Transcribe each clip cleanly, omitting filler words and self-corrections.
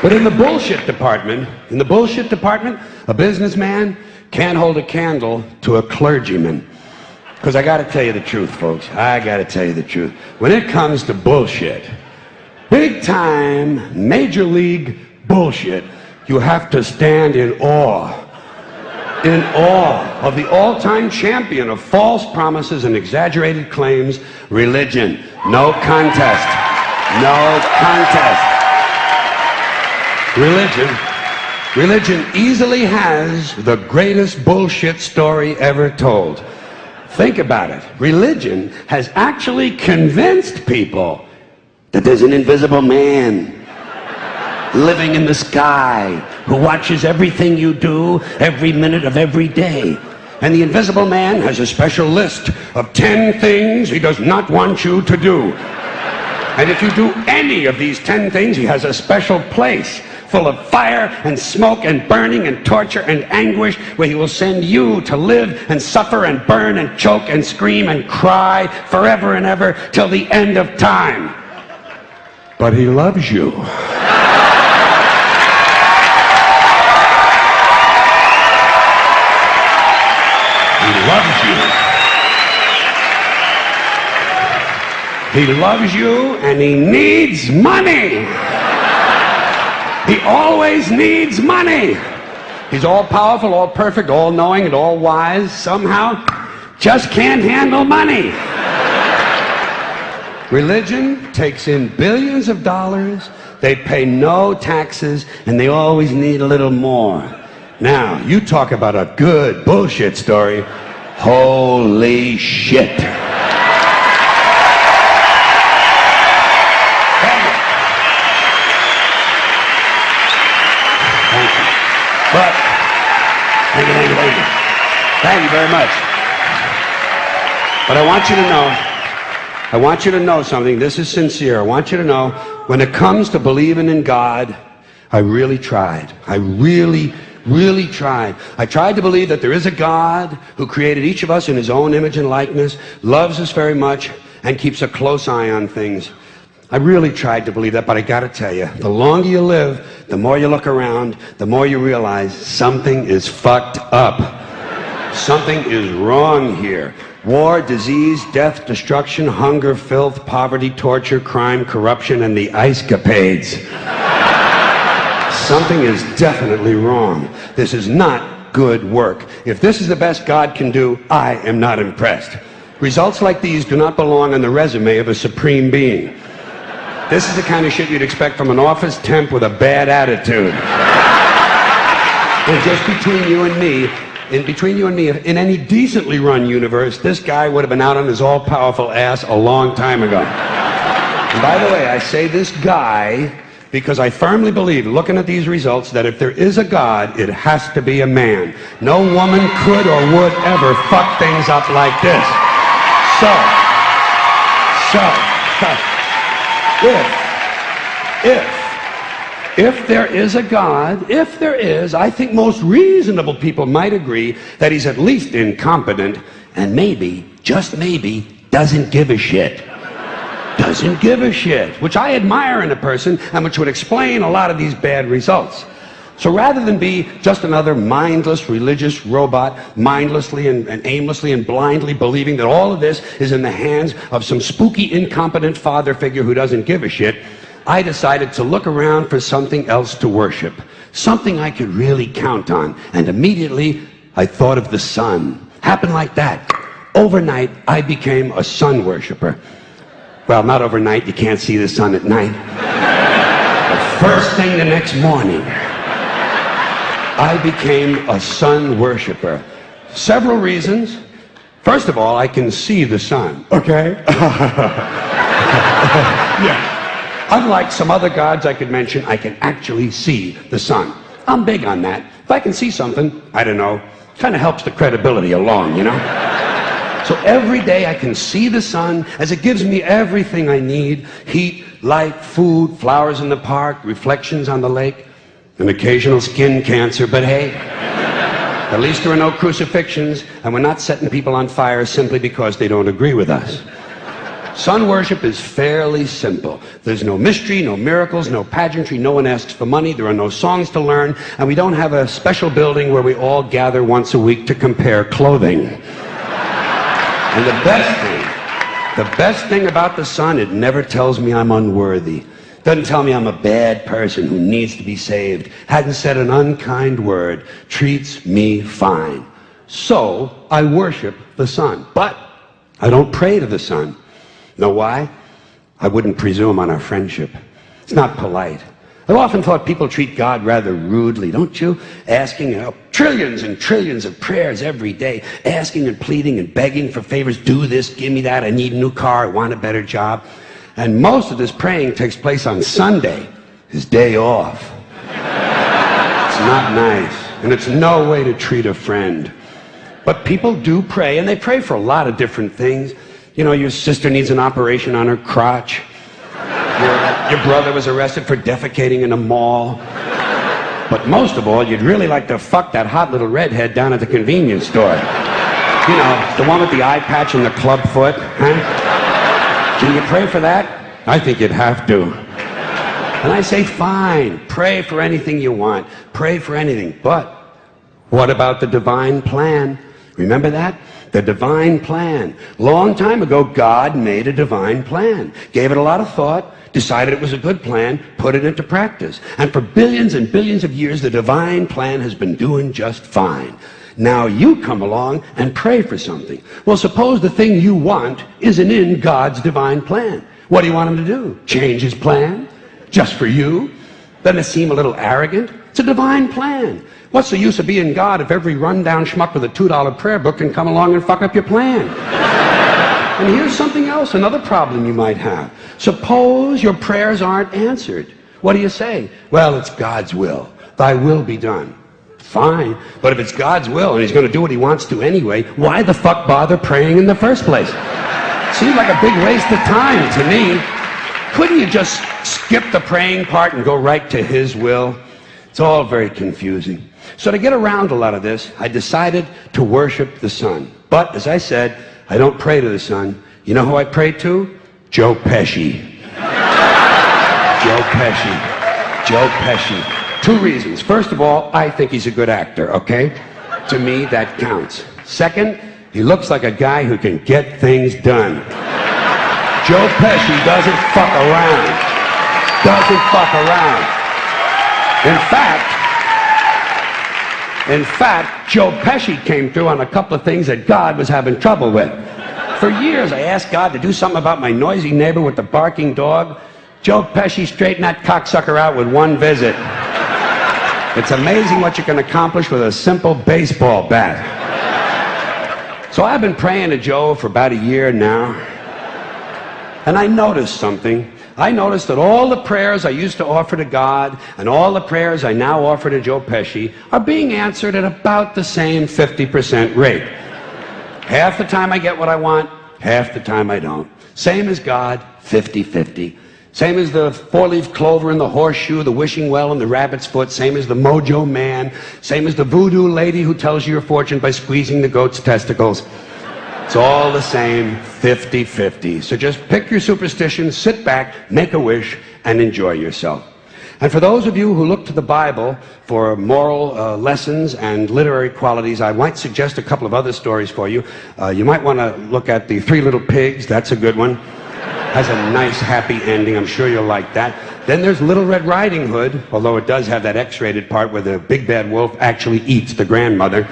But in the bullshit department, a businessman can't hold a candle to a clergyman. Because I got to tell you the truth, folks. I got to tell you the truth. When it comes to bullshit, big time, major league bullshit, you have to stand in awe of the all-time champion of false promises and exaggerated claims, religion. No contest. No contest. Religion easily has the greatest bullshit story ever told. Think about it. Religion has actually convinced people that there's an invisible man living in the sky who watches everything you do every minute of every day. And the invisible man has a special list of 10 things he does not want you to do. And if you do any of these 10 things, he has a special place full of fire and smoke and burning and torture and anguish, where he will send you to live and suffer and burn and choke and scream and cry forever and ever till the end of time. But he loves you. He loves you. He loves you, and he needs money. He always needs money. He's all powerful, all perfect, all knowing, and all wise. Somehow, just can't handle money. Religion takes in billions of dollars. They pay no taxes, and they always need a little more. Now, you talk about a good bullshit story. Holy shit. But, thank you very much. But I want you to know something. This is sincere. I want you to know, when it comes to believing in God, I really tried. I really tried. I tried to believe that there is a God who created each of us in his own image and likeness, loves us very much, and keeps a close eye on things. I really tried to believe that, but I gotta tell you, the longer you live, the more you look around, the more you realize something is fucked up. Something is wrong here. War, disease, death, destruction, hunger, filth, poverty, torture, crime, corruption, and the ice-capades. Something is definitely wrong. This is not good work. If this is the best God can do, I am not impressed. Results like these do not belong on the resume of a supreme being. This is the kind of shit you'd expect from an office temp with a bad attitude. And just between you and me, in any decently run universe, this guy would have been out on his all-powerful ass a long time ago. And by the way, I say this guy because I firmly believe, looking at these results, that if there is a God, it has to be a man. No woman could or would ever fuck things up like this. If there is a God, if there is, I think most reasonable people might agree that he's at least incompetent and maybe, just maybe, doesn't give a shit. Doesn't give a shit, which I admire in a person and which would explain a lot of these bad results. So rather than be just another mindless religious robot, mindlessly and aimlessly and blindly believing that all of this is in the hands of some spooky, incompetent father figure who doesn't give a shit, I decided to look around for something else to worship, something I could really count on. And immediately, I thought of the sun. Happened like that. Overnight, I became a sun worshiper. Well, not overnight. You can't see the sun at night. But first thing the next morning, I became a sun worshiper. Several reasons. First of all, I can see the sun, okay? Yeah. Unlike some other gods I could mention, I can actually see the sun. I'm big on that. If I can see something, I don't know, kind of helps the credibility along, you know? So every day I can see the sun as it gives me everything I need: heat, light, food, flowers in the park, reflections on the lake, an occasional skin cancer, but hey, at least there are no crucifixions, and we're not setting people on fire simply because they don't agree with us. Sun worship is fairly simple. There's no mystery, no miracles, no pageantry. No one asks for money. There are no songs to learn. And we don't have a special building where we all gather once a week to compare clothing. And the best thing about the sun, it never tells me I'm unworthy. Doesn't tell me I'm a bad person who needs to be saved. Hasn't said an unkind word. Treats me fine. So I worship the sun. But I don't pray to the sun. Know why? I wouldn't presume on our friendship. It's not polite. I've often thought people treat God rather rudely, don't you? Asking trillions and trillions of prayers every day, asking and pleading and begging for favors. Do this, give me that, I need a new car, I want a better job. And most of this praying takes place on Sunday, his day off. It's not nice, and it's no way to treat a friend. But people do pray, and they pray for a lot of different things. You know, your sister needs an operation on her crotch. Your brother was arrested for defecating in a mall. But most of all, you'd really like to fuck that hot little redhead down at the convenience store. You know, the one with the eye patch and the club foot, huh? Can you pray for that? I think you'd have to. And I say, fine, pray for anything you want. Pray for anything. But what about the divine plan? Remember that? The divine plan. Long time ago, God made a divine plan. Gave it a lot of thought, decided it was a good plan, put it into practice. And for billions and billions of years, the divine plan has been doing just fine. Now you come along and pray for something. Well, suppose the thing you want isn't in God's divine plan. What do you want him to do? Change his plan? Just for you? Doesn't it seem a little arrogant? It's a divine plan. What's the use of being God if every rundown schmuck with a $2 prayer book can come along and fuck up your plan? And here's something else, another problem you might have. Suppose your prayers aren't answered. What do you say? Well, it's God's will. Thy will be done. Fine, but if it's God's will and he's going to do what he wants to anyway, why the fuck bother praying in the first place? Seems like a big waste of time to me. Couldn't you just skip the praying part and go right to his will? It's all very confusing. So to get around a lot of this, I decided to worship the sun. But, as I said, I don't pray to the sun. You know who I pray to? Joe Pesci. Joe Pesci. Joe Pesci. 2 reasons. First of all, I think he's a good actor, okay? To me, that counts. Second, he looks like a guy who can get things done. Joe Pesci doesn't fuck around. Doesn't fuck around. In fact, Joe Pesci came through on a couple of things that God was having trouble with. For years, I asked God to do something about my noisy neighbor with the barking dog. Joe Pesci straightened that cocksucker out with 1 visit. It's amazing what you can accomplish with a simple baseball bat. So I've been praying to Joe for about a year now, and I noticed something. I noticed that all the prayers I used to offer to God and all the prayers I now offer to Joe Pesci are being answered at about the same 50% rate. Half the time I get what I want, half the time I don't. Same as God, 50-50. Same as the 4-leaf clover and the horseshoe, the wishing well and the rabbit's foot. Same as the mojo man. Same as the voodoo lady who tells you your fortune by squeezing the goat's testicles. It's all the same, 50-50. So just pick your superstition, sit back, make a wish, and enjoy yourself. And for those of you who look to the Bible for moral lessons and literary qualities, I might suggest a couple of other stories for you. You might want to look at The 3 Little Pigs. That's a good one. Has a nice, happy ending. I'm sure you'll like that. Then there's Little Red Riding Hood, although it does have that X-rated part where the big bad wolf actually eats the grandmother,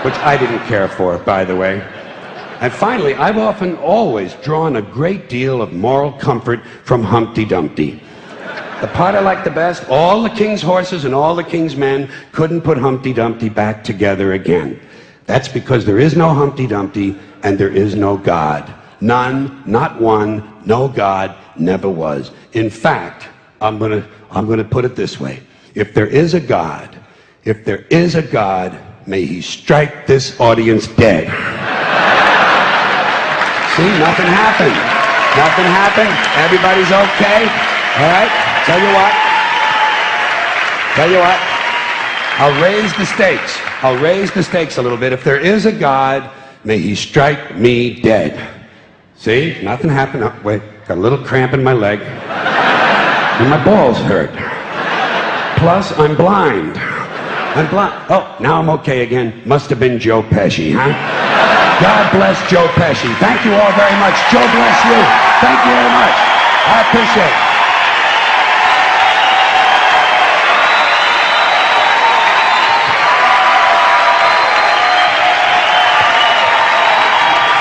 which I didn't care for, by the way. And finally, I've often always drawn a great deal of moral comfort from Humpty Dumpty. The part I like the best, all the king's horses and all the king's men couldn't put Humpty Dumpty back together again. That's because there is no Humpty Dumpty and there is no God. None, not one, no God, never was. In fact, I'm gonna put it this way. If there is a God, may he strike this audience dead. See, nothing happened. Nothing happened. Everybody's okay. All right? Tell you what. I'll raise the stakes. I'll raise the stakes a little bit. If there is a God, may he strike me dead. See, nothing happened. Oh, wait, got a little cramp in my leg. And my balls hurt. Plus, I'm blind. I'm blind. Oh, now I'm okay again. Must have been Joe Pesci, huh? God bless Joe Pesci. Thank you all very much. Joe bless you. Thank you very much. I appreciate it.